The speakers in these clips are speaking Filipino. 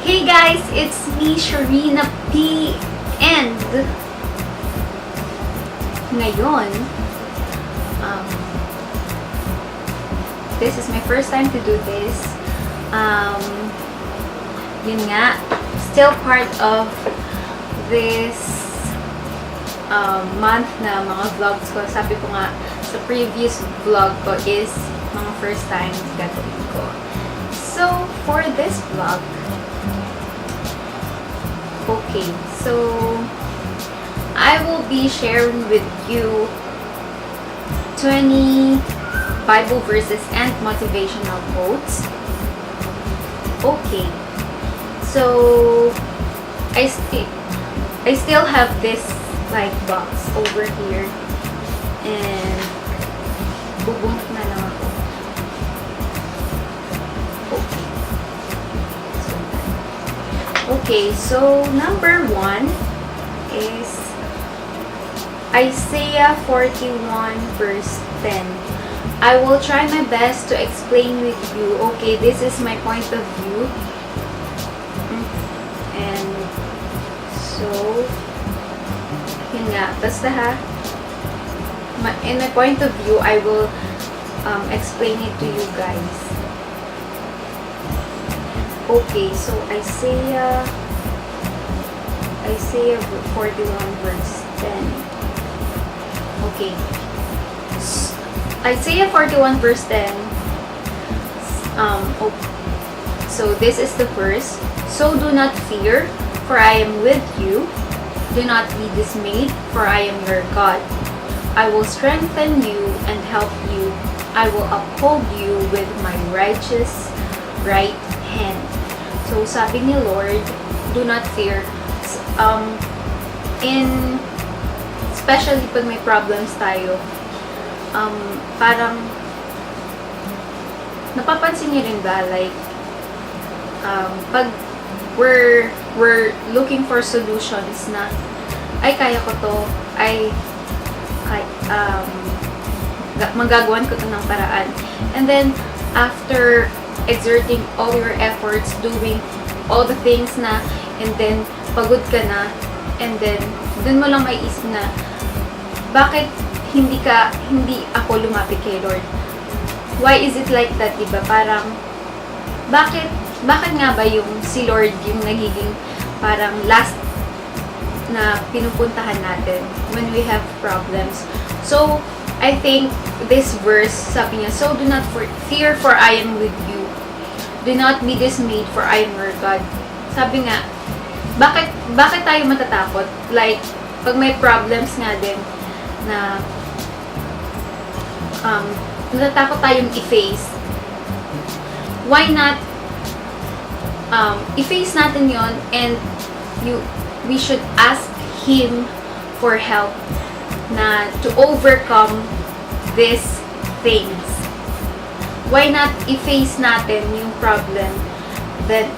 Hey guys, it's me, Sharina P. And ngayon, this is my first time to do this. Yun nga, still part of this month na mga vlogs ko. Sabi ko nga, sa previous vlog ko is mga first time gagawin ko. So, for this vlog, okay, so I will be sharing with you 20 Bible verses and motivational quotes. Okay, so I still have this like box over here, and bubunot na lang ako. Okay, so number 1 is Isaiah 41 verse 10. I will try my best to explain with you. Okay, this is my point of view. And so, yun nga, basta ha, in my point of view, I will explain it to you guys. Okay, so Isaiah 41 verse 10. Okay. Isaiah 41 verse 10. So this is the verse. So do not fear, for I am with you. Do not be dismayed, for I am your God. I will strengthen you and help you. I will uphold you with my righteous right hand. So, sabi ni Lord, do not fear. Especially pag may problems tayo, parang, napapansin niyo rin ba, like, pag we're looking for solutions na, ay, kaya ko to, magagawan ko to ng paraan. And then, after exerting all your efforts, doing all the things na, and then, pagod ka na, and then, dun mo lang maiisip na, bakit hindi ako lumapit kay Lord? Why is it like that, diba? Parang, bakit nga ba yung si Lord yung nagiging parang last na pinupuntahan natin when we have problems? So, I think this verse, sabi niya, so do not fear, for I am with you. Do not be dismayed, for I am your God. Sabi nga, bakit tayo matatakot? Like, pag may problems nga din na natatakot tayong i-face, why not i-face natin yon, and we should ask Him for help na to overcome these things. Why not i-face natin yung problem, then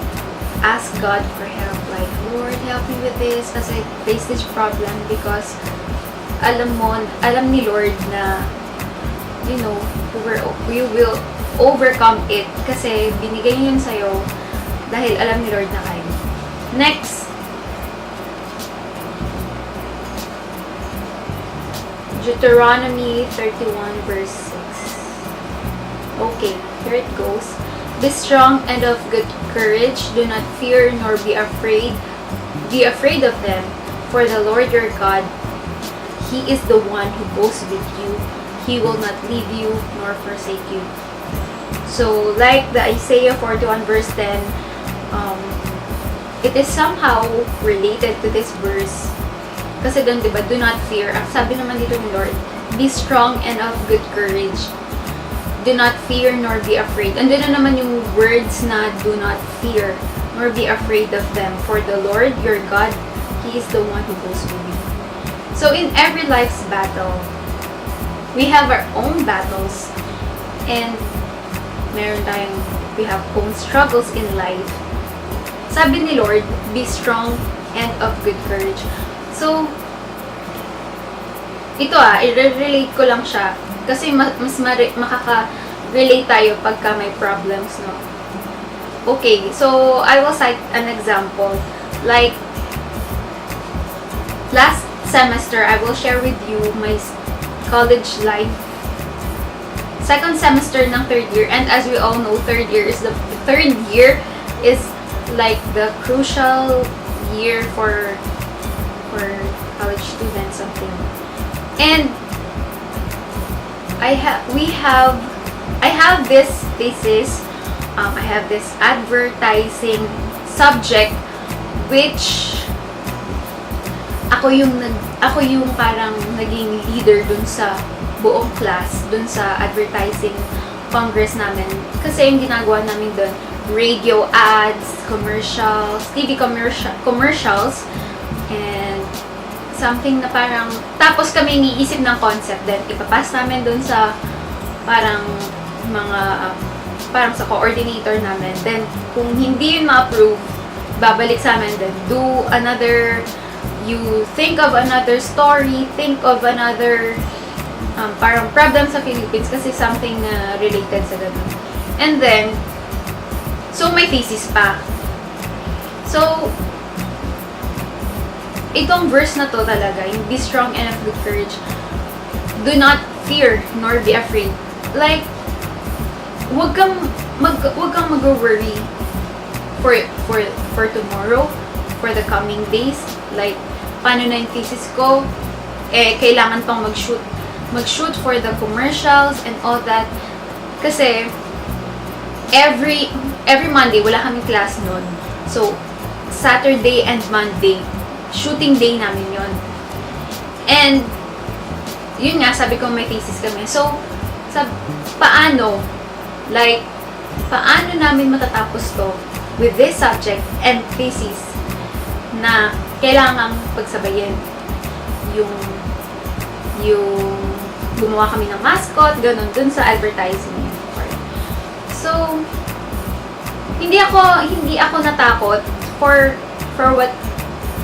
ask God for help, like, Lord, help me with this as I face this problem, because alam ni Lord na, you know, we will overcome it, kasi binigay niya yun sa'yo dahil alam ni Lord na kaya. Next, Deuteronomy 31 verse 6. Okay, here it goes. Be strong and of good courage. Do not fear nor be afraid. Be afraid of them, for the Lord your God, He is the one who goes with you. He will not leave you nor forsake you. So, like the Isaiah 41 verse 10, it is somehow related to this verse. Kasi doon, diba, do not fear. Ang sabi naman dito ni Lord, be strong and of good courage. Do not fear nor be afraid. And na naman yung words na do not fear nor be afraid of them. For the Lord your God, He is the one who goes with you. So in every life's battle, we have our own battles, and we have own struggles in life. Sabi ni Lord, be strong and of good courage. So, ito i-relate ko lang siya kasi mas makaka-relate tayo pagka may problems, no? Okay, so I will cite an example. Like, last semester, I will share with you my college life. Second semester ng third year, and as we all know, third year is like the crucial year for college students, something. And I have this thesis. I have this advertising subject, which ako yung parang naging leader dun sa buong class, dun sa advertising congress namin. Kasi yung ginagawa namin dun, radio ads, commercials, TV commercials, and something na parang, tapos kami iniisip ng concept, then ipapass namin dun sa parang parang sa coordinator namin. Then, kung hindi yun ma-approve, babalik sa amin, then you think of another story, think of another parang problem sa Philippines, kasi something na related sa ganun. And then, so may thesis pa. So, itong verse na to talaga, yung be strong and of good courage, do not fear nor be afraid. Like, wag kang mag-worry for tomorrow, for the coming days. Like, paano na yung thesis ko? Kailangan pang mag-shoot for the commercials and all that. Kasi, every Monday, wala kaming class nun. So, Saturday and Monday, shooting day namin yon. And, yun nga, sabi ko may thesis kami. So, paano namin matatapos to with this subject and thesis na kailangang pagsabayin? Yung gumawa kami ng mascot, ganun, dun sa advertising part. So, hindi ako natakot for what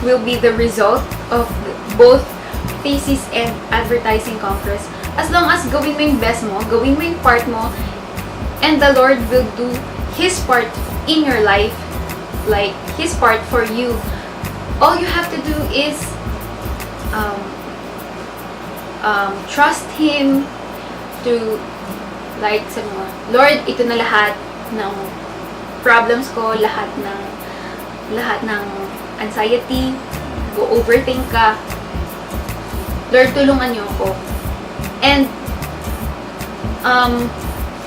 will be the result of both thesis and advertising conference. As long as gawin mo yung best mo, gawin mo yung part mo, and the Lord will do His part in your life, like His part for you. All you have to do is trust Him to, like, sabi mo, Lord, ito na lahat ng problems ko, lahat ng anxiety, go overthink ka. Lord, tulungan niyo ako. And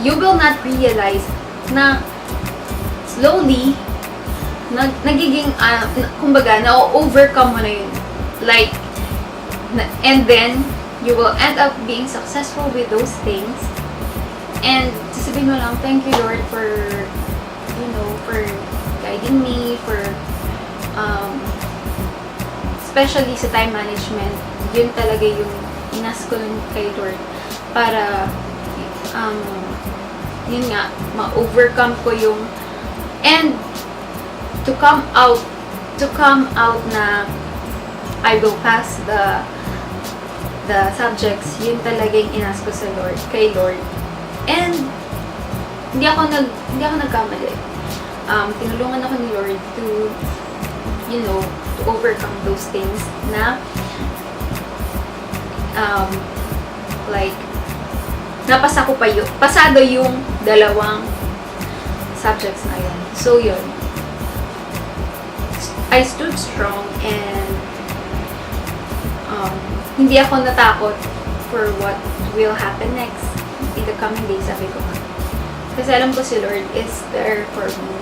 you will not realize na slowly nagiging kumbaga na-overcome mo na yun, like, and then you will end up being successful with those things, and sasabihin mo lang, thank you Lord for guiding me, for especially sa time management. Yun talaga yung inas ko kay Lord para yun nga, ma-overcome ko yung, and to come out na I will pass the subjects. Yun talaga yung inas ko sa Lord, kay Lord. And hindi ako nagkamali. Tinulungan ako ni Lord to overcome those things na like napasa ko pa yun. Pasado yung dalawang subjects na yun. So, yun. I stood strong and hindi ako natakot for what will happen next in the coming days, sabi ko nga. Kasi alam ko si Lord is there for me.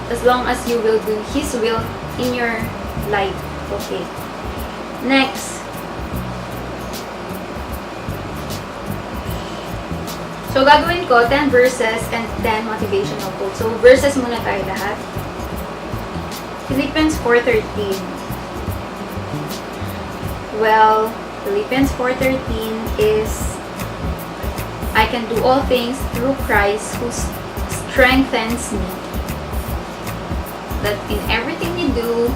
As long as you will do His will in your life. Okay. Next. So, gagawin ko 10 verses and 10 motivational quotes. So, verses muna tayo lahat. Philippians 4:13. Well, Philippians 4:13 is, I can do all things through Christ who strengthens me. That in everything you do,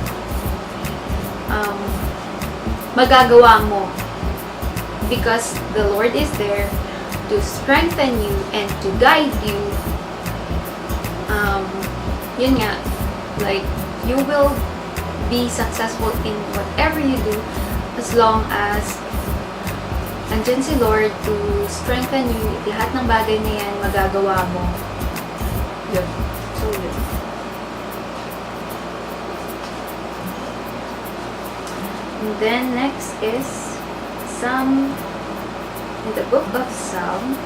magagawa mo. Because the Lord is there to strengthen you and to guide you yun nga, like, you will be successful in whatever you do as long as andyan si Lord to strengthen you. Lahat ng bagay na yan, magagawa mo. Yun. So, yun. And then, next is in the book of Psalm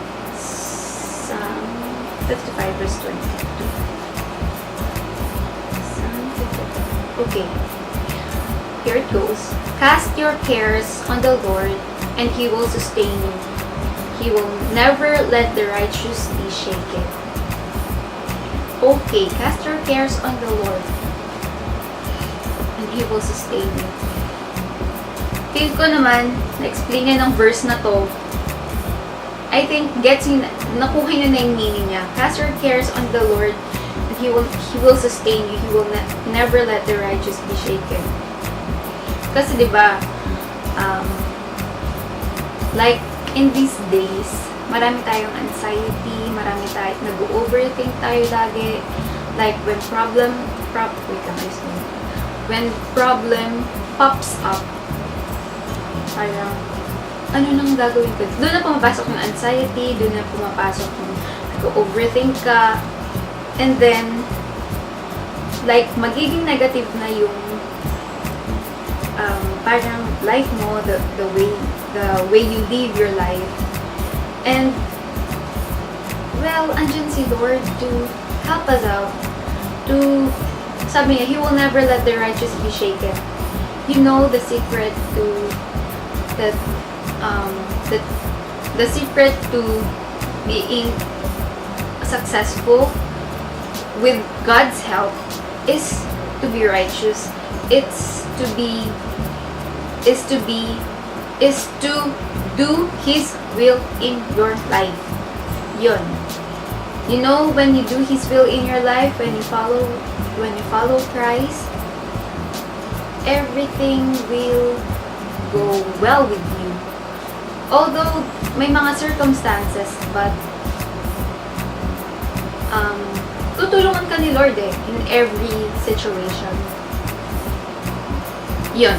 55 verse 22. Psalm 55. Okay. Here it goes. Cast your cares on the Lord, and He will sustain you. He will never let the righteous be shaken. Okay, cast your cares on the Lord, and He will sustain you. Feel ko naman, na-explain niya ng verse na to, I think, nakuha niyo na yung meaning niya. Cast your cares on the Lord, and He will sustain you. He will never let the righteous be shaken. Kasi diba, like, in these days, marami tayong anxiety, nag-overthink tayo lagi. Like, when problem pops up, parang, ano nang gagawin ko? Doon na pumapasok yung anxiety, doon na pumapasok yung nag-overthink ka, and then, like, magiging negative na yung parang life mo, the way you live your life. And, well, andyan si Lord to help us out. Sabi niya, He will never let the righteous be shaken. You know the secret to the secret to being successful with God's help is to be righteous. Is to do His will in your life. Yun. You know, when you do His will in your life, when you follow Christ, everything will go well with you. Although may mga circumstances, but tutulungan ka ni Lord in every situation. Yun.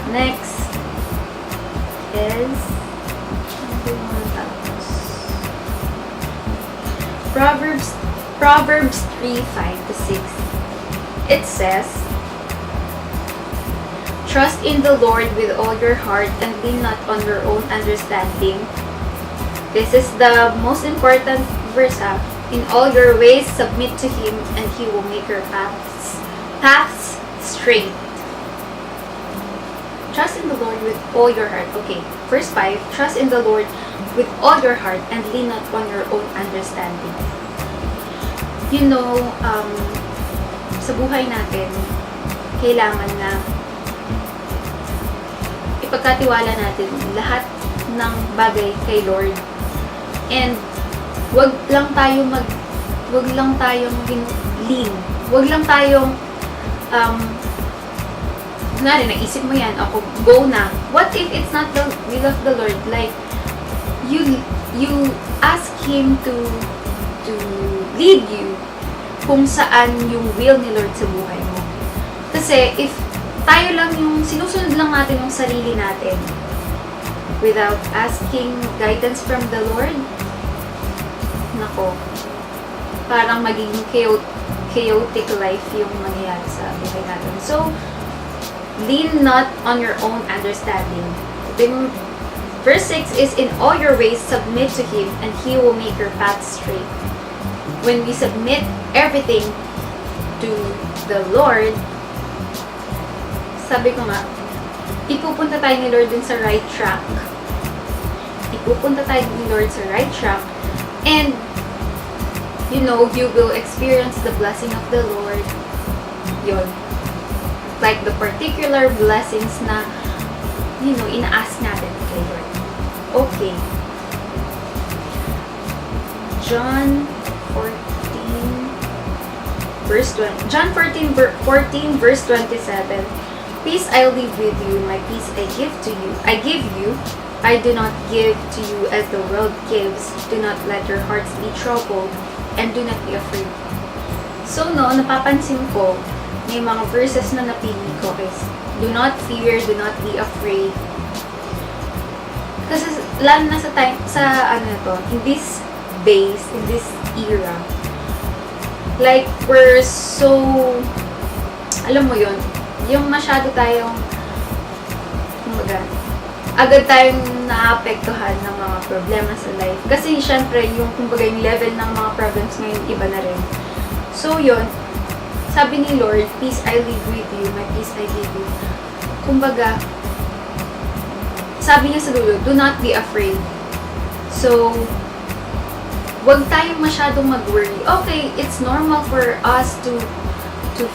Next is Proverbs 3:5-6. It says, trust in the Lord with all your heart and lean not on your own understanding. This is the most important verse. In all your ways submit to Him, and He will make your paths straight. Trust in the Lord with all your heart. Okay, verse 5, trust in the Lord with all your heart and lean not on your own understanding. You know, sa buhay natin, kailangan na ipagkatiwala natin lahat ng bagay kay Lord. And wag lang tayong lean. Wag lang tayong naisip mo yan, ako, go na. What if it's not the will of the Lord? Like, you ask Him to lead you kung saan yung will ni Lord sa buhay mo. Kasi, if tayo lang yung sinusunod lang natin yung sarili natin without asking guidance from the Lord, nako, parang magiging chaotic life yung mangyayari sa buhay natin. So, lean not on your own understanding. Then, verse 6 is, in all your ways submit to Him, and He will make your path straight. When we submit everything to the Lord, sabi ko nga, ipupunta tayo ni Lord dun sa right track. Ipupunta tayo ni Lord sa right track, and you know, you will experience the blessing of the Lord. Yun. Like the particular blessings na, you know, ina-ask natin kay Lord. Okay. John 14 verse 14 verse 27. Peace I leave with you, my peace I give to you. I give you. I do not give to you as the world gives. Do not let your hearts be troubled, and do not be afraid. So, no, napapansin ko, may mga verses na napili ko is, do not fear, do not be afraid. Kasi, lalo na sa time, sa ano to, in this days, in this era, like, we're so, alam mo yun, yung masyado tayong, kumbaga, agad tayong naapektuhan ng mga problema sa life. Kasi, syempre, yung, kumbaga, yung level ng mga problems ngayon, iba na rin. So, yun, sabi ni Lord, peace I leave with you, my peace I give you. Kumbaga, sabi niya sa dulo, do not be afraid. So, wag tayong masyadong mag-worry. Okay, it's normal for us to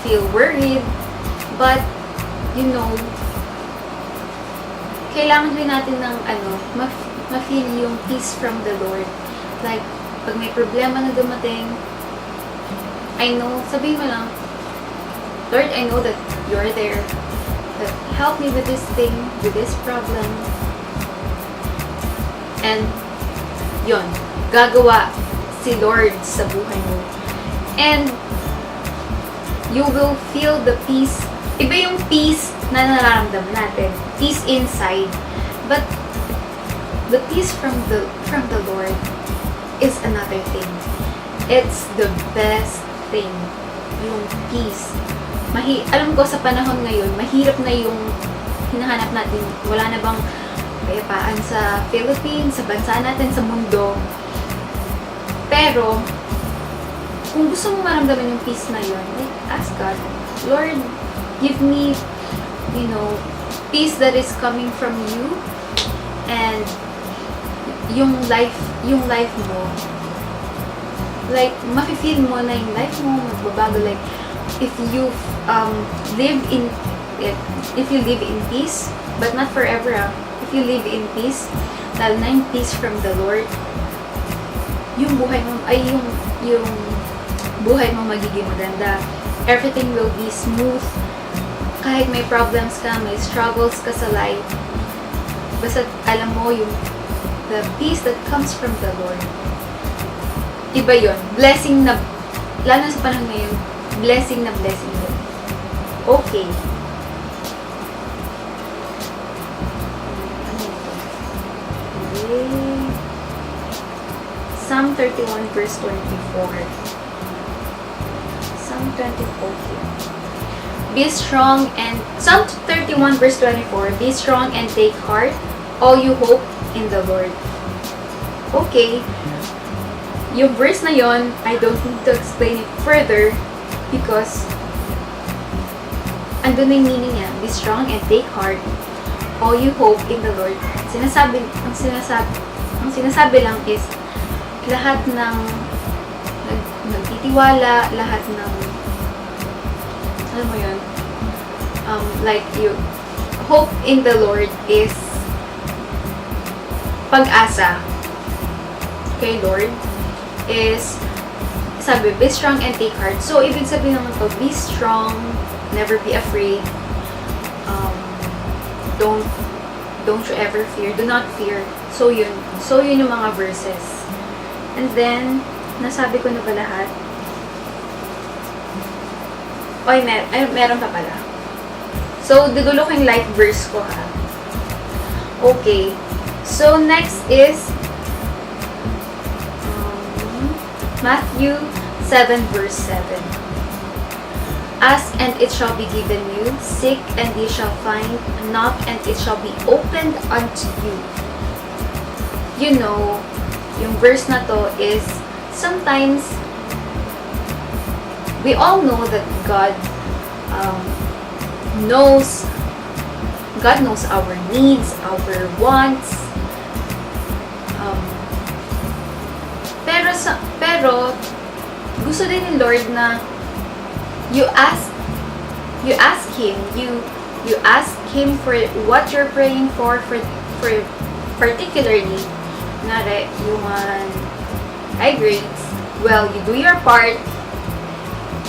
feel worried, but, you know, kailangan din natin ng, ma-feel yung peace from the Lord. Like, pag may problema na dumating, I know, sabihin mo lang, Lord, I know that you're there. That help me with this thing, with this problem. And, yon, gagawa si Lord sa buhay mo. And, you will feel the peace. Iba yung peace na nararamdaman natin. Peace inside. But, the peace from the Lord is another thing. It's the best thing. Yung peace. Alam ko sa panahon ngayon, mahirap na yung hinahanap natin. Wala na bang kayapaan sa Philippines, sa bansa natin, sa mundo. Pero, kung gusto mo maramdaman yung peace na yun, like, ask God, Lord, give me, peace that is coming from you, and yung life mo, like, mafe-feel mo na yung life mo, magbabago, like, if you live in peace, but not forever, if you live in peace, lalo na yung peace from the Lord, yung buhay mo, yung buhay mo magiging maganda. Everything will be smooth. Kahit may problems ka, may struggles ka sa life, basta alam mo yung the peace that comes from the Lord. Iba yun. Blessing na, lalo sa panahon ngayon, blessing na blessing yun. Okay. Psalm 31 verse 24. Psalm 24 here. Be strong and, Psalm 31 verse 24, be strong and take heart, all you hope in the Lord. Okay. Yung verse na yon, I don't need to explain it further because andun na yung meaning niya. Be strong and take heart, all you hope in the Lord. Ang sinasabi lang is lahat ng nagtitiwala, lahat ng alam mo yun, like you hope in the Lord is pag-asa kay Lord is sabi, be strong and take heart. So, ibig sabihin naman to, be strong, never be afraid, don't you ever fear, do not fear. So yun yung mga verses. And then, nasabi ko na ba lahat? Oy, meron pa pala. So, dudulo ko yung light verse ko, ha? Okay. So, next is Matthew 7 verse 7. Ask and it shall be given you. Seek and ye shall find. Knock and it shall be opened unto you. You know, yung verse na to is sometimes we all know that God knows our needs, our wants. Pero gusto din ni Lord na you ask him, you ask him for what you're praying for particularly nare yung high grades. Well, you do your part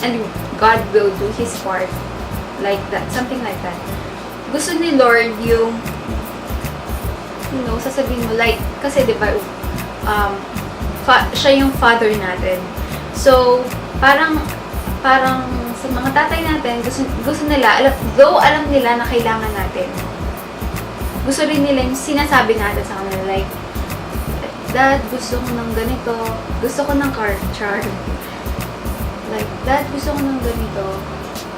and God will do His part, like that, something like that. Gusto ni Lord yung sasabihin mo, like, kasi diba siya yung Father natin. So, parang parang sa mga tatay natin, gusto nila, though alam nila na kailangan natin, gusto rin nila yung sinasabi natin sa kanila, like, Dad, gusto ko ng ganito, gusto ko ng car charge. Like, Dad, gusto ko ng ganito.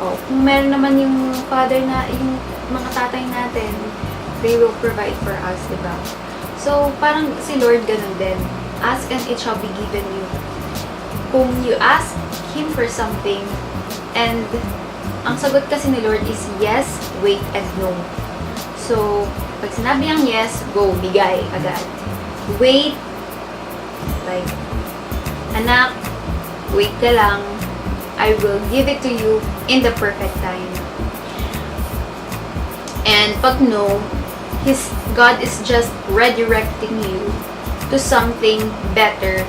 Oh, kung meron naman yung father na, yung mga tatay natin, they will provide for us, diba? So, parang si Lord ganun din. Ask and it shall be given you. Kung you ask Him for something, and ang sagot kasi ni Lord is yes, wait, and no. So, pag sinabi niyang yes, go, bigay agad. Wait, like, anak, wait ka lang, I will give it to you in the perfect time. And pag no, God is just redirecting you to something better.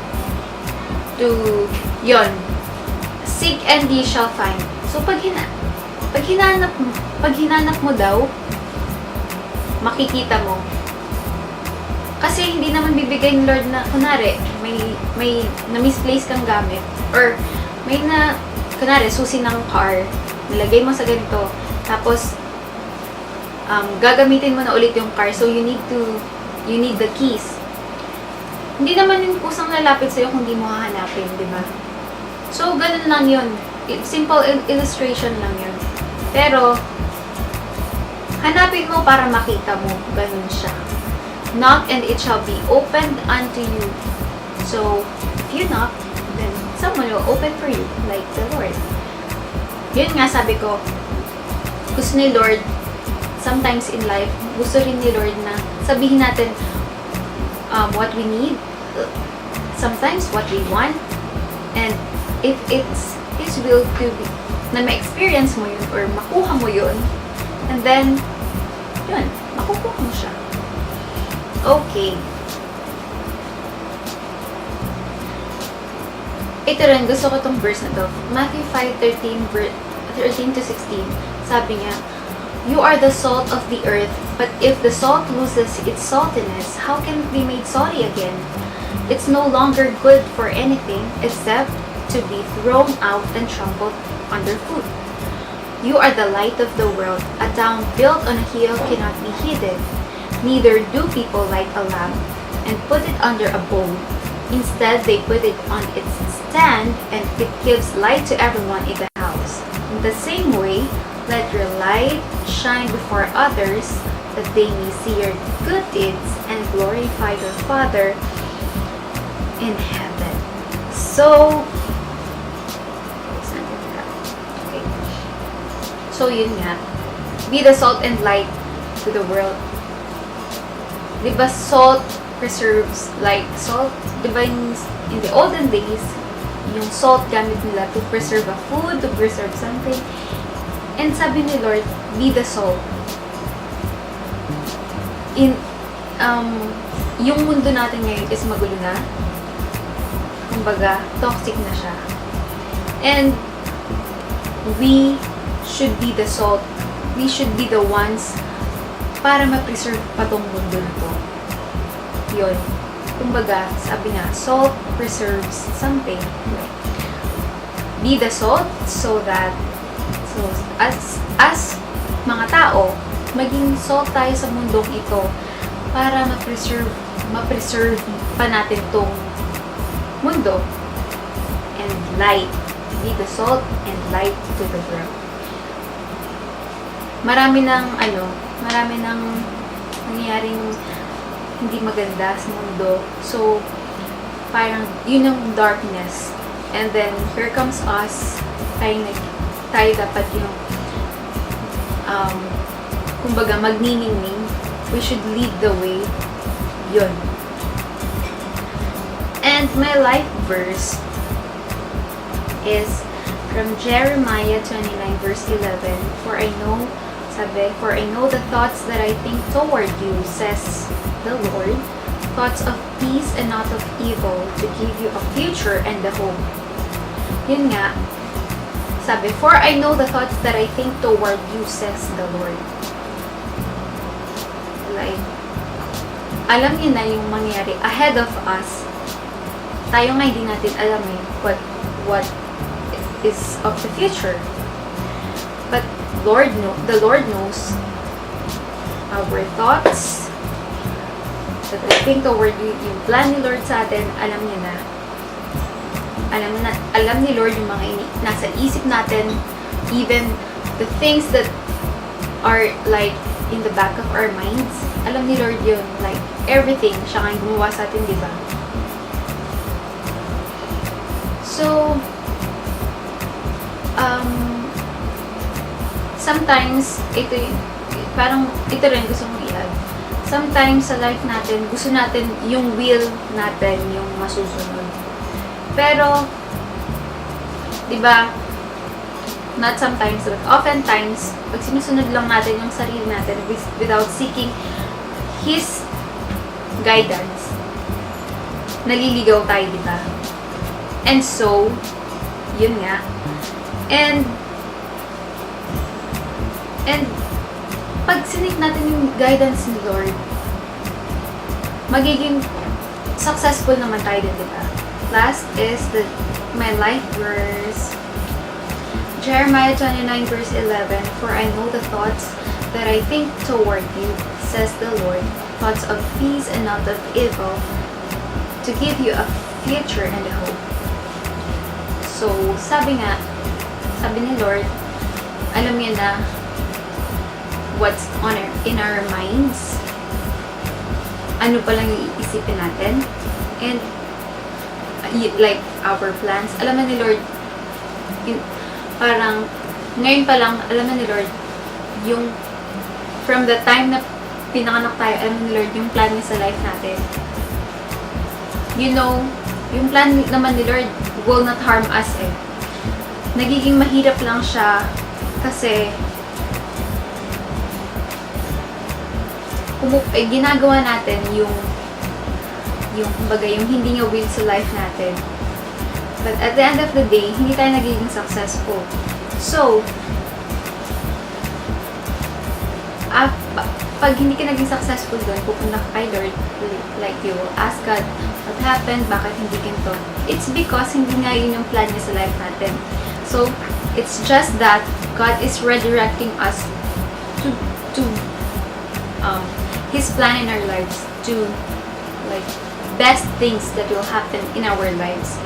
To, yon, seek and ye shall find. So, pag hinanap mo daw, makikita mo. Kasi hindi naman bibigay ng Lord na, kunwari, may na-misplace kang gamit, or may kunwari, susi ng car, nilagay mo sa ganito, tapos, gagamitin mo na ulit yung car, so you need the keys. Hindi naman yung kusang lalapit sa'yo kung di mo hahanapin, di ba? So, ganun lang yun. Simple illustration lang yun. Pero, hanapin mo para makita mo. Ganun siya. Knock and it shall be opened unto you. So, if you knock, then someone will open for you, like the Lord. Yun nga, sabi ko, gusto ni Lord, sometimes in life, gusto rin ni Lord na sabihin natin what we need, sometimes what we want, and if it's His will to be, na ma-experience mo yun, or makuha mo yun, and then, yun, makukuha mo siya. Okay. Ito rin, gusto ko tong verse na to. Matthew 5:13 to 16. Sabi niya, you are the salt of the earth, but if the salt loses its saltiness, how can it be made salty again? It's no longer good for anything except to be thrown out and trampled underfoot. You are the light of the world. A town built on a hill cannot be hidden. Neither do people light a lamp and put it under a bowl. Instead, they put it on its stand, and it gives light to everyone in the house. In the same way, let your light shine before others, that they may see your good deeds and glorify your Father in heaven. So, okay. So, yun nga. Be the salt and light to the world. Diba salt preserves, like salt, diba in the olden days, yung salt gamit nila to preserve a food, to preserve something. And sabi ni Lord, be the salt. Yung mundo natin ngayon is magulo na. Kumbaga, toxic na siya. And we should be the salt. We should be the ones para ma-preserve pa tong mundo na to. Yun. Kumbaga, sabi nga, salt preserves something. Be the salt so that, so as mga tao, maging salt tayo sa mundong ito para ma-preserve pa natin tong mundo. And light. Be the salt and light to the world. Marami nang nangyayaring hindi maganda sa mundo. So, parang yun ang darkness. And then, here comes us. Tayo dapat yung kumbaga magniningning. We should lead the way. Yun. And my life verse is from Jeremiah 29 verse 11. For I know the thoughts that I think toward you, says the Lord, thoughts of peace and not of evil, to give you a future and a hope. Yun nga, sabi, for I know the thoughts that I think toward you, says the Lord. Like, alam niya na yung mangyari ahead of us. Tayo nga hindi natin alam what is of the future. But the Lord knows our thoughts, that I think toward yung plan ni Lord sa atin, alam niya na. Alam ni Lord yung mga nasa isip natin, even the things that are like in the back of our minds. Alam ni Lord yun, like everything, siya kayong gumawa sa atin, di ba? So, sometimes, parang ito rin gusto kong i-add. Sometimes sa life natin, gusto natin yung will natin yung masusunod. Pero, di ba, not sometimes, but oftentimes, pag sinusunod lang natin yung sarili natin without seeking His guidance, naliligaw tayo, di ba? And so, yun nga. And pag sinik natin yung guidance ni Lord, magiging successful naman tayo din, di ba? Last is my life verse, Jeremiah 29 verse 11, "For I know the thoughts that I think toward you, says the Lord, thoughts of peace and not of evil, to give you a future and a hope." So, sabi ni Lord, alam niya na what's in our minds, ano pa lang yung iisipin natin, and like our plans, alam na ni Lord, parang ngayon pa lang, alam na ni Lord yung from the time na pinanganak tayo, alam na ni Lord yung plan niya sa life natin. You know, yung plan naman ni Lord will not harm us eh. Nagiging mahirap lang siya kasi ginagawa natin yung kumbaga yung hindi nga will sa life natin. But at the end of the day, hindi tayo nagiging successful. So, pag hindi ka naging successful doon, pupunta ka kay Lord, like you will ask God, what happened? Bakit hindi ganito? It's because hindi nga yun yung plan niya sa life natin. So, it's just that God is redirecting us to His plan in our lives, to like best things that will happen in our lives.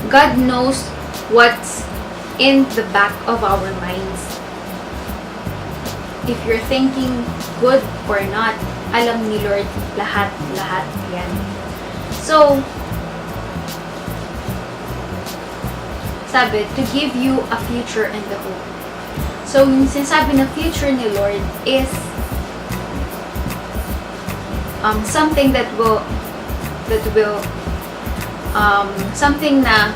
God knows what's in the back of our minds. If you're thinking good or not, alam ni Lord lahat yan. So, sabi, to give you a future and a hope. So, yung sinasabi na future ni Lord is something that will something na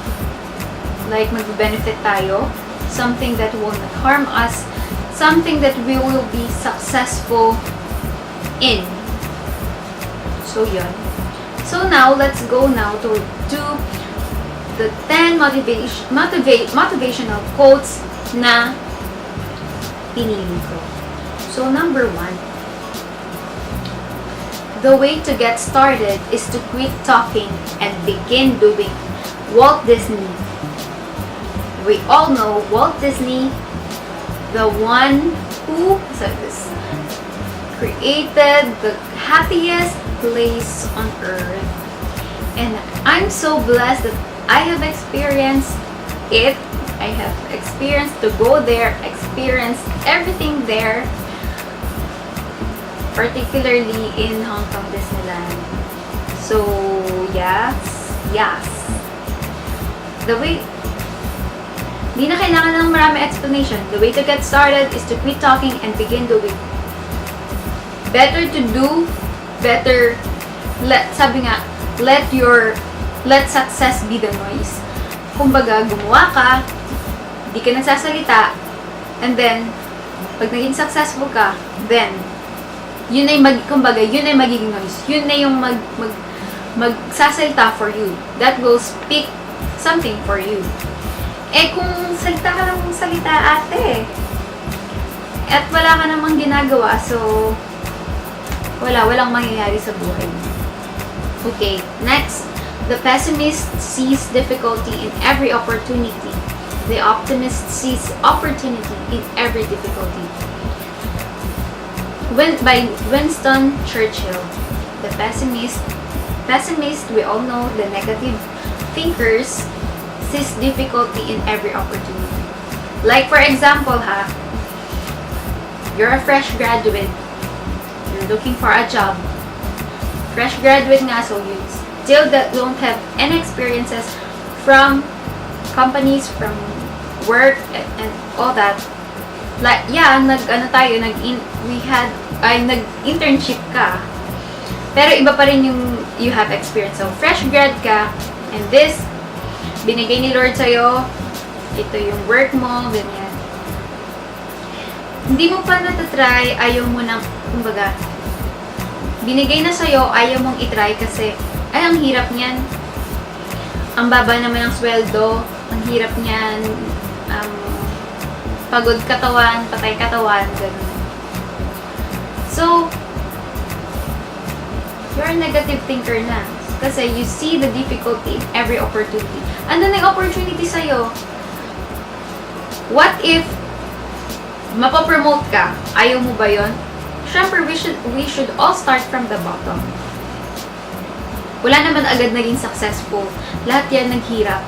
like mag-benefit tayo, something that will not harm us, something that we will be successful in. So yun. So now let's go now to the 10 motivational quotes na pinili ko. So number 1, the way to get started is to quit talking and begin doing. Walt Disney. We all know Walt Disney, the one who created the happiest place on earth. And I'm so blessed that I have experienced it. I have experienced to go there, experience everything there, particularly in Hong Kong Disneyland. So, yes. The way, di na kailangan ng marami explanation. The way to get started is to quit talking and begin doing. Better to do, sabi nga, let success be the noise. Kumbaga, gumawa ka, di ka nagsasalita, and then, pag naging successful ka, then, yun ay magiging noise. Yun na yung magsasalita for you. That will speak something for you. Eh, kung salita ka lang salita, ate, at wala ka namang ginagawa, so, walang mangyayari sa buhay. Okay, next. The pessimist sees difficulty in every opportunity. The optimist sees opportunity in every difficulty. By Winston Churchill. The pessimist, we all know, the negative thinkers sees difficulty in every opportunity. Like for example, you're a fresh graduate. You're looking for a job. Fresh graduate nga, so you still don't have any experiences from companies, from work, and all that. Like, yeah, nag-internship ka. Pero iba pa rin yung you have experience. So, fresh grad ka, and this, binigay ni Lord sa'yo, ito yung work mo, ganyan. Hindi mo pa natatry, ayaw mo na, kumbaga, binigay na sa'yo, ayaw mong itry kasi, ay, ang hirap niyan. Ang baba naman ng sweldo, ang hirap niyan, pagod katawan, patay katawan, gano'n. So, you're a negative thinker na. Kasi you see the difficulty in every opportunity. Ano na yung opportunity sa'yo? What if mapapromote ka? Ayaw mo ba yun? Siyempre, we should all start from the bottom. Wala naman agad naging successful. Lahat yan naghirap.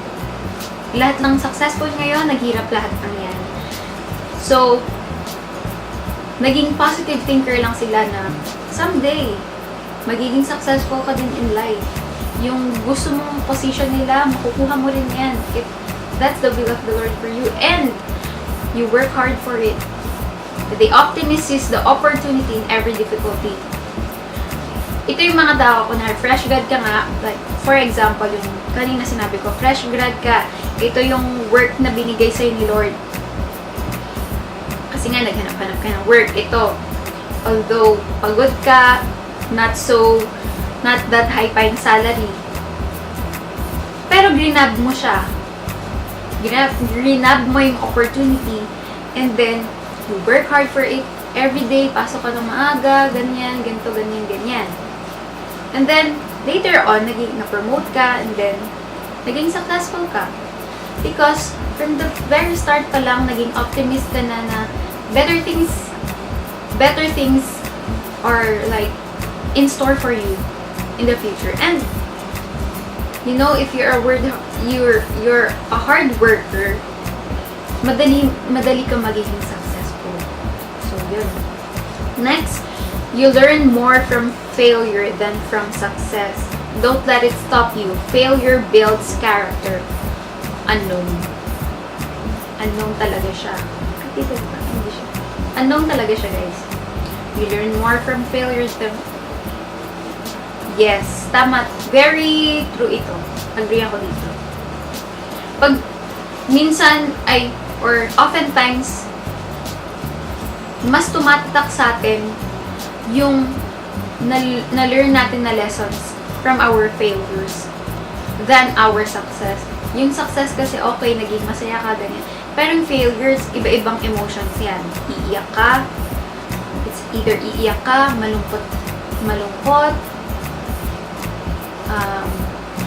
Lahat ng successful ngayon, naghirap lahat ng yan. So, naging positive thinker lang sila na someday, magiging successful ka din in life. Yung gusto mong position nila, makukuha mo rin yan. If that's the will of the Lord for you. And, you work hard for it. The optimist sees the opportunity in every difficulty. Ito yung mga tao ko na fresh grad ka nga, like, for example, yung kanina sinabi ko, fresh grad ka, ito yung work na binigay sa'yo ni Lord. Kasi nga, naghanap-hanap ka ng work. Ito, although pagod ka, not that high-paying salary, pero grinab mo siya. Grinab mo yung opportunity, and then, you work hard for it every day, pasok ka ng maaga, ganyan, ganito, ganyan, ganyan. And then, later on, na-promote ka, and then, naging successful ka. Because, from the very start pa lang, naging optimist ka na better things are, like, in store for you in the future. And, you know, if you're a hard worker, madali ka magiging successful. So, yun. Next, you learn more from failure than from success. Don't let it stop you. Failure builds character. Unknown talaga siya. Hindi siya. Unknown talaga siya, guys. You learn more from failures than... Yes, tama. Very true ito. Agree ako dito. Pag minsan or oftentimes, mas tumatak sa atin yung na-learn natin na lessons from our failures than our success. Yung success kasi okay, naging masaya ka, ganyan. Pero yung failures, iba-ibang emotions yan. Iiyak ka, it's either iiyak ka, malungkot,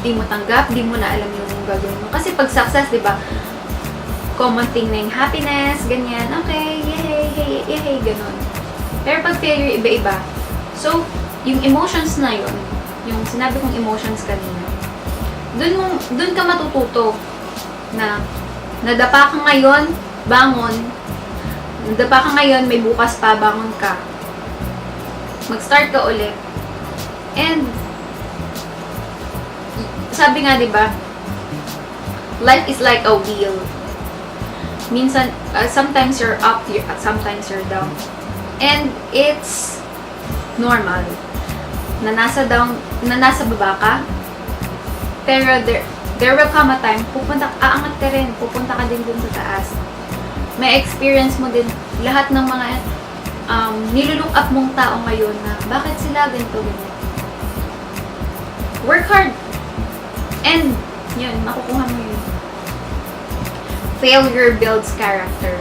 di mo tanggap, di mo na alam yung gagawin mo. Kasi pag success, di ba, common thing na yung happiness, ganyan, okay, yay, ganon. Pero pag failure, iba-iba. So, yung emotions na yun, yung sinabi kong emotions kanina, dun ka matututo na nadapa ka ngayon, bangon. Nadapa ka ngayon, may bukas pa, bangon ka. Mag-start ka ulit. And, sabi nga, di ba, life is like a wheel. Minsan, sometimes you're up, sometimes you're down. And it's normal na nasa baba ka. Pero there will come a time, aangat ka rin, pupunta ka din dun sa taas. May experience mo din lahat ng mga nilulook up mong tao ngayon na bakit sila ganito, ganyan. Work hard. And, yun, makukuha mo yun. Failure builds character.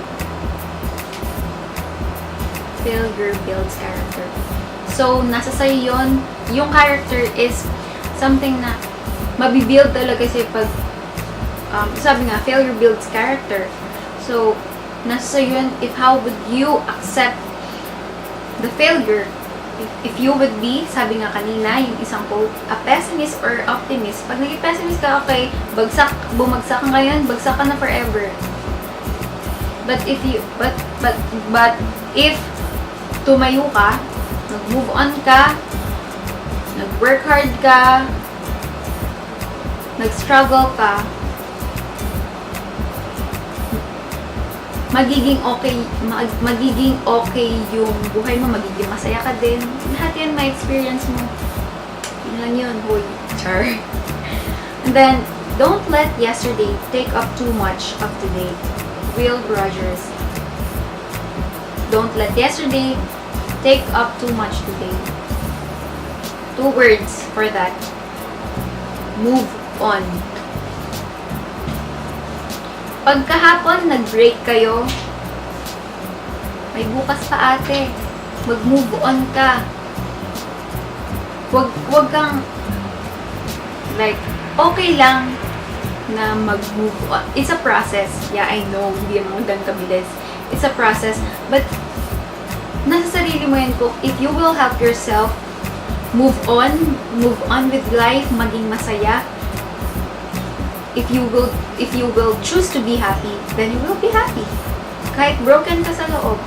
Failure builds character. So, nasa sa'yo yun. Yung character is something na mabibuild talaga kasi pag sabi nga, failure builds character. So, nasa yun, if how would you accept the failure? If you would be, sabi nga kanina, yung isang quote, a pessimist or optimist. Pag naging pessimist ka, okay, bumagsak ka ngayon, bagsak ka na forever. But if tumayo ka, nag-move on ka, nag-work hard ka, nag-struggle ka, magiging okay yung buhay mo, magiging masaya ka din. Lahat yan may experience mo. Yun lang yun, hoy. Char. And then, don't let yesterday take up too much of today. Will Rogers. Don't let yesterday take up too much today. 2 words for that. Move on. Pag kahapon nag-break kayo, may bukas pa ate. Mag-move on ka. Wag kang like, okay lang na mag-move on. It's a process. Yeah, I know, hindi naman ganun kabilis. It's a process. But, nasa sarili mo yan kung if you will help yourself move on with life, maging masaya. If you will choose to be happy, then you will be happy. Kahit broken ka sa loob.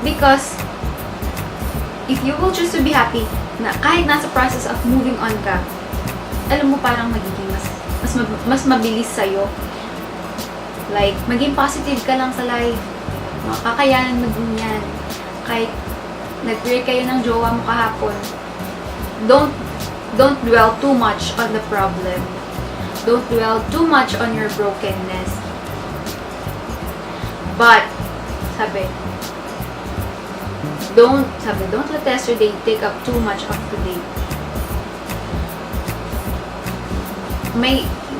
Because, if you will choose to be happy, na kahit nasa process of moving on ka, alam mo parang magiging mas mabilis sa'yo. Like, maging positive ka lang sa life. Kakayanan mo din yan. Kahit nag-break kayo ng jowa mo kahapon, don't dwell too much on the problem. Don't dwell too much on your brokenness. But, don't let yesterday take up too much of today.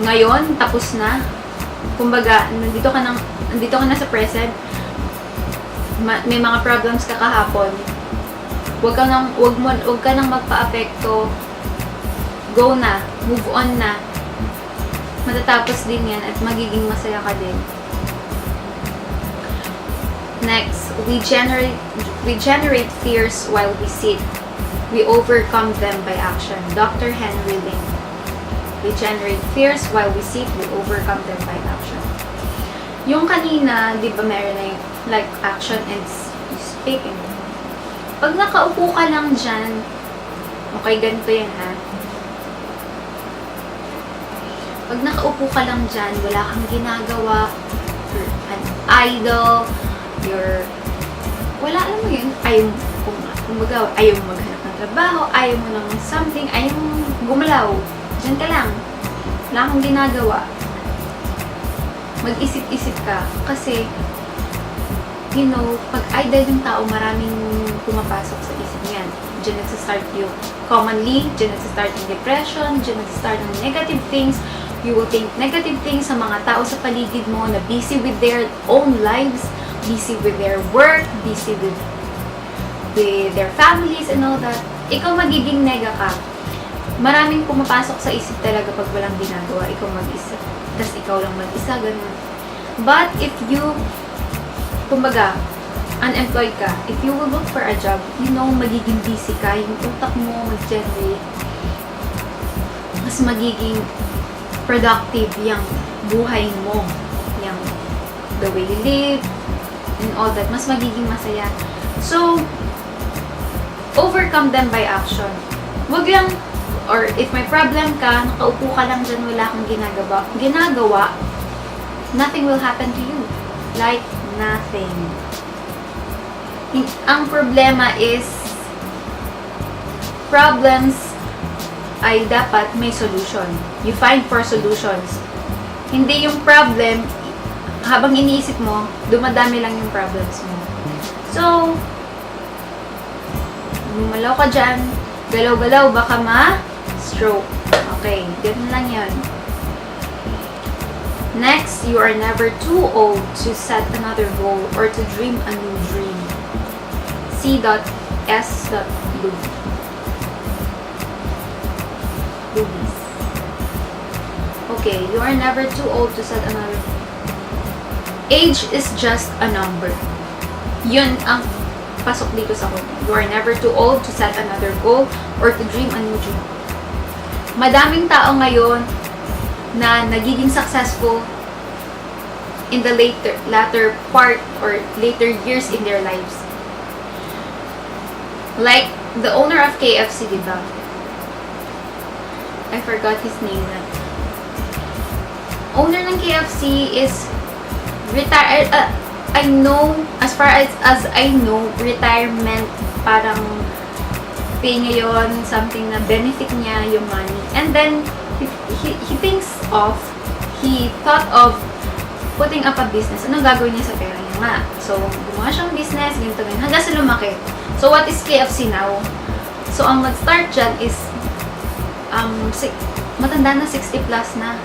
Ngayon, tapos na. Kumbaga, nandito ka na sa present. May mga problems ka kahapon. Huwag ka nang magpa-apekto. Go na. Move on na. Matatapos din yan at magiging masaya ka din. Next, we generate fears while we sit. We overcome them by action. Dr. Henry Ling. We generate fears while we sit. We overcome them by action. Yung kanina, di ba meron na yung like action and speaking. Pag nakaupo ka lang dyan, okay, ganito yan ha. Pag nakaupo ka lang dyan, wala kang ginagawa, you're an idle, wala, alam mo yun, ayaw mo maghanap ng trabaho, ayaw mo ng something, ayaw mo gumalaw, dyan ka lang, wala kang ginagawa, mag-isip-isip ka, kasi, you know, pag idle yung tao, maraming pumapasok sa isip niyan. Diyan nagsastart yung commonly, diyan nagsastart yung depression, diyan nagsastart yung negative things. You will think negative things sa mga tao sa paligid mo na busy with their own lives, busy with their work, busy with their families and all that. Ikaw magiging nega ka. Maraming pumapasok sa isip talaga pag walang ginagawa. Ikaw mag-isa. Tapos ikaw lang mag-isa, ganun. But if you, kumbaga, unemployed ka, if you will look for a job, you know, magiging busy ka, yung utak mo mag-generate, mas magiging productive yung buhay mo, yung the way you live, and all that, mas magiging masaya. So, overcome them by action. Wag lang, or if may problem ka, nakaupo ka lang dyan, wala kang ginagawa, nothing will happen to you. Like, nothing. Ang problema is, problems ay dapat may solution. You find for solutions. Hindi yung problem, habang iniisip mo, dumadami lang yung problems mo. So, gumalaw ka dyan, galaw-galaw, baka ma-stroke. Okay, ganun lang yun. Next, you are never too old to set another goal or to dream a new dream. C.S. Lewis. Okay, you are never too old to set another. Age is just a number. Yun ang pasok dito sa kanya. You are never too old to set another goal or to dream a new dream. Madaming tao ngayon na nagiging successful in the latter part or later years in their lives. Like the owner of KFC, diba? I forgot his name na. Owner ng KFC is retired. I know, as far as I know, retirement parang pay niya yun, something na benefit niya yung money. And then, he thought of putting up a business. Anong gagawin niya sa pera niya nga? So, gumawa siyang business, ganito, hanggang sa lumaki. So, what is KFC now? So, ang mag-start dyan is, matanda na, 60 plus na.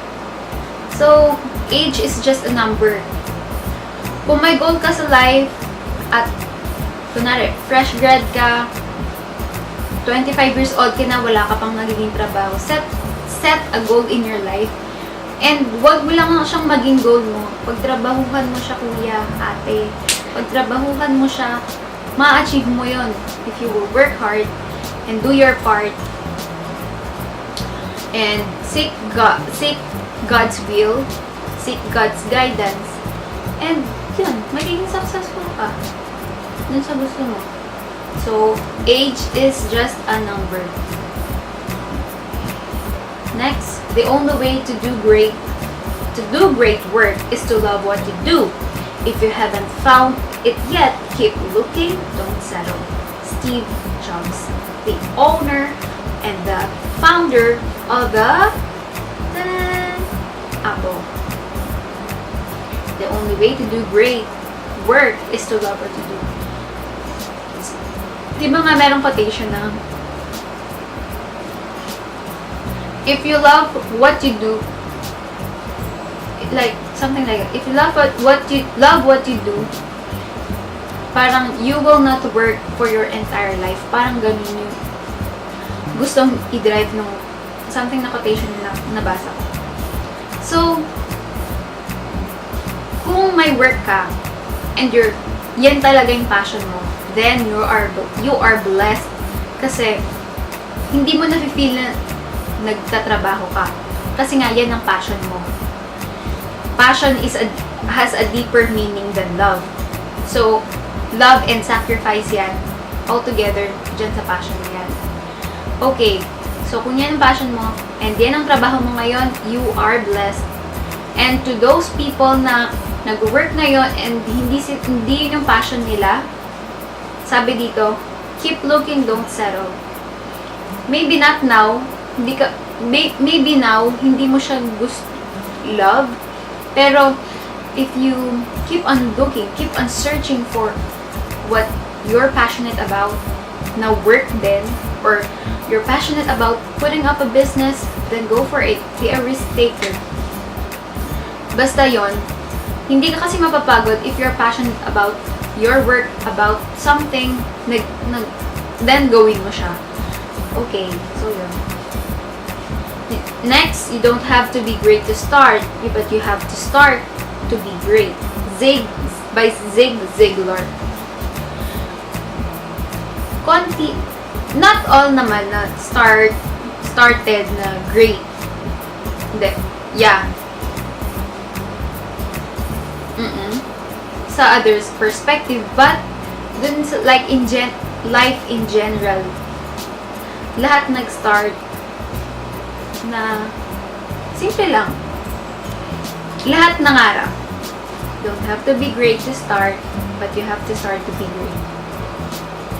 So, age is just a number. Kung may goal ka sa life, at, kunwari, fresh grad ka, 25 years old ka na, wala ka pang nagiging trabaho, set a goal in your life. And wag mo lang siyang maging goal mo. Pagtrabahuhan mo siya, kuya, ate. Pagtrabahuhan mo siya, ma-achieve mo yon if you will work hard and do your part and seek God's will, seek God's guidance, and yun, magiging successful ka dun sa gusto mo. So, age is just a number. Next, the only way to do great work is to love what you do. If you haven't found it yet, keep looking, don't settle. Steve Jobs, the owner and the founder of the Apple. The only way to do great work is to love what you do. Di ba nga merong quotation na, if you love what you do, like, something like that. If you love what you do, parang you will not work for your entire life. Parang ganun yung gustong i-drive nung something na quotation na nabasa ko. So, kung may work ka, and yan talaga yung passion mo, then you are blessed. Kasi, hindi mo na-feel na nagtatrabaho ka. Kasi nga, yan ang passion mo. Passion has a deeper meaning than love. So, love and sacrifice yan, all together, dyan sa passion mo yan. Okay, so kung yan ang passion mo, and yan ang trabaho mo ngayon, you are blessed. And to those people na nag-work ngayon and hindi yun yung passion nila, sabi dito, keep looking, don't settle. Maybe not now, maybe now, hindi mo siya love, pero if you keep on looking, keep on searching for what you're passionate about, na work din, or you're passionate about putting up a business, then go for it. Be a risk taker. Basta yon, hindi ka kasi mapapagod if you're passionate about your work, about something, then gawin mo siya. Okay, so yun. Next, you don't have to be great to start, but you have to start to be great. By Zig Ziglar. Not all naman na started na great. Hindi. Yeah. Sa others' perspective, but dun sa, like life in general, lahat nag-start na simple lang. Lahat nangarap. Don't have to be great to start, but you have to start to be great.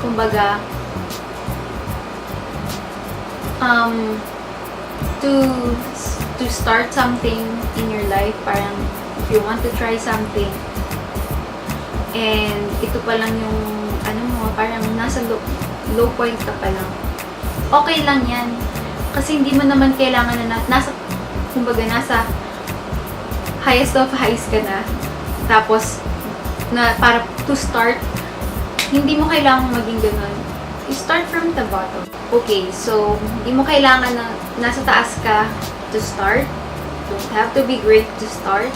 Kumbaga, to start something in your life, parang if you want to try something, and ito pa lang yung parang nasa low point ka pa lang, okay lang yan. Kasi hindi mo naman kailangan na nasa highest of highs ka na. Tapos, para to start, hindi mo kailangan maging ganun. You start from the bottom. Okay, so, hindi mo kailangan na nasa taas ka to start. Don't have to be great to start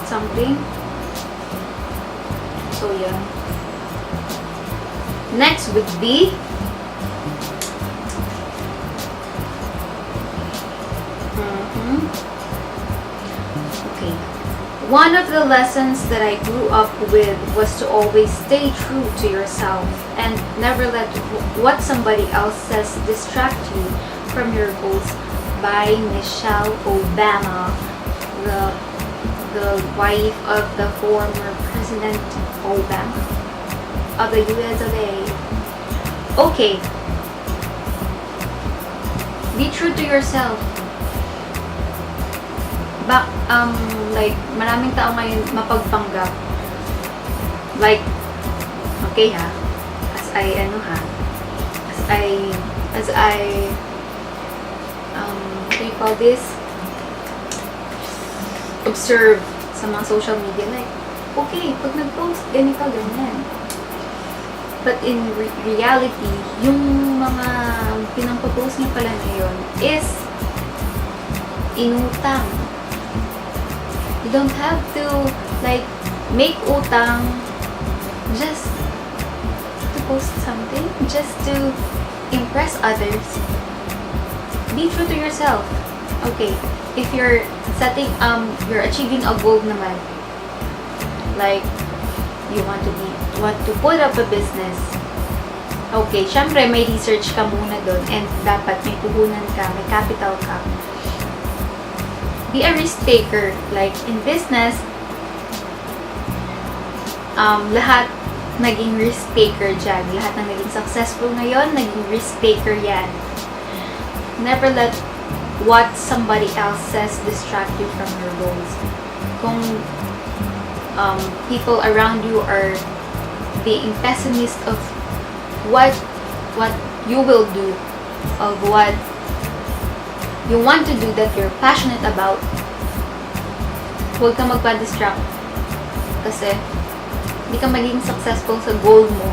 something. So yeah. Next would be okay. One of the lessons that I grew up with was to always stay true to yourself and never let what somebody else says distract you from your goals, by Michelle Obama, the wife of the former President Obama of the US of A. Okay. Be true to yourself. Like, maraming tao ngayon mapagpanggap. Like, okay ha, as I, what do you call this? Observe sa mga social media, like, okay, pag nag-post, ganito, ganyan. But in reality, yung mga pinampopost niya pala ngayon is inutang. You don't have to, like, make utang just to post something, just to impress others. Be true to yourself. Okay, if you're you're achieving a goal naman, like, you want to put up a business. Okay, syempre may research ka muna doon and dapat may puhunan ka, may capital ka. Be a risk taker. Like, in business, lahat naging risk taker dyan. Lahat na naging successful ngayon, naging risk taker yan. Never let what somebody else says distract you from your goals. Kung people around you are being pessimist of what you will do, of what you want to do that you're passionate about, huwag kang magpa-distract. Kasi hindi ka magiging successful sa goal mo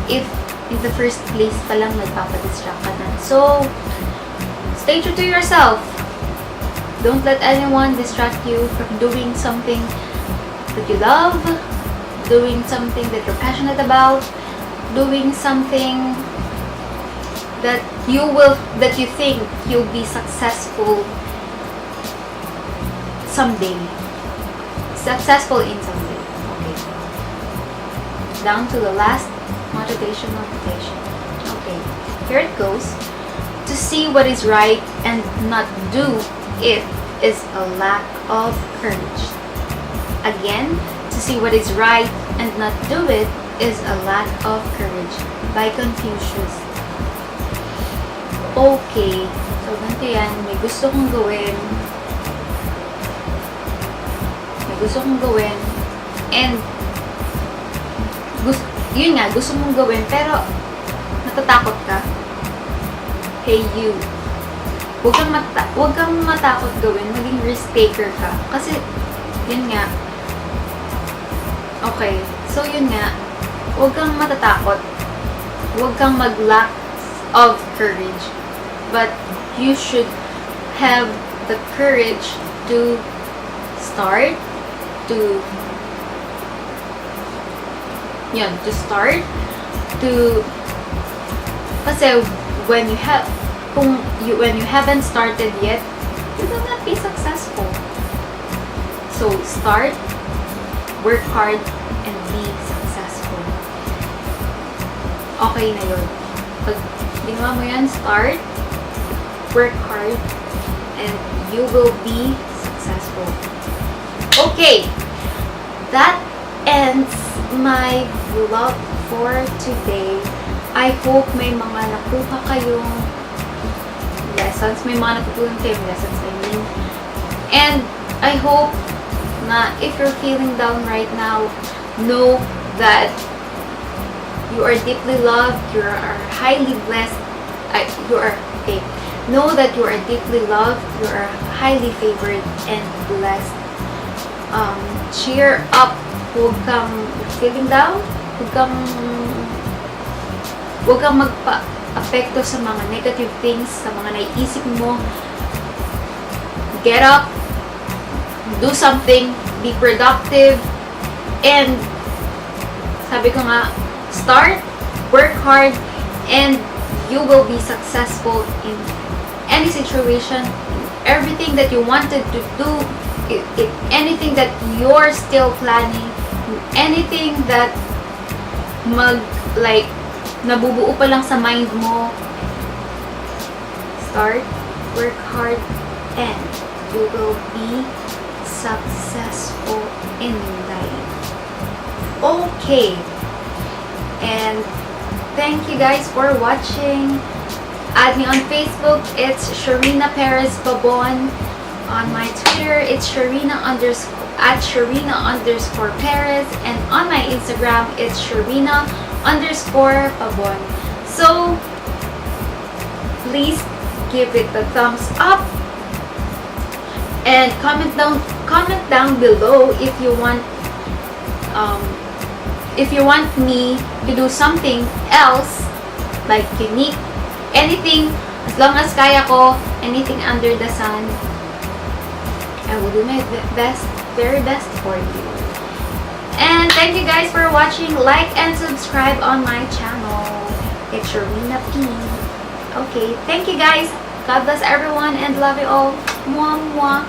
if in the first place pa lang nagpapa-distract ka na. So, stay true to yourself. Don't let anyone distract you from doing something that you love, doing something that you're passionate about, doing something that you think you'll be successful someday. Successful in someday. Okay. Down to the last motivation. Okay. Here it goes. To see what is right and not do it is a lack of courage. Again, to see what is right and not do it is a lack of courage, by Confucius. Okay, so ganito yan, may gusto kong gawin, and yun nga, gusto mong gawin, pero natatakot ka. Hey you, huwag kang matakot gawin, maging risk taker ka. Kasi, yun nga, okay, so yun nga, huwag kang matatakot, huwag kang mag-lack of courage, but you should have the courage to start, kasi when you haven't started yet, you will not be successful. So start, work hard, and be successful. Okay na yun. Pag ginawa mo yan, start, work hard, and you will be successful. Okay, that ends my vlog for today. I hope may mga nakuha kayong lessons, may mga natutunan kayong lessons, I mean. And I hope na if you're feeling down right now, know that you are deeply loved, you are highly blessed, know that you are deeply loved, you are highly favored and blessed. Cheer up, huwag kang feeling down, huwag kang magpa-apekto sa mga negative things, sa mga naiisip mo. Get up, do something, be productive, and sabi ko nga, start, work hard, and you will be successful in any situation, in everything that you wanted to do, in anything that you're still planning, in anything that nabubuo pa lang sa mind mo. Start, work hard, and you will be successful in life. Okay. And thank you guys for watching. Add me on Facebook, it's Sharina Perez Babon. On my Twitter, it's Sharina_Perez. And on my Instagram, it's Sharina_Babon. So, please give it a thumbs up. And comment down below if you want me to do something else, like unique, anything, as long as kaya ko, anything under the sun, I will do my very best for you. And thank you guys for watching. Like and subscribe on my channel. It's Sharina P. Okay, thank you guys. God bless everyone and love you all. Mwah, mwah.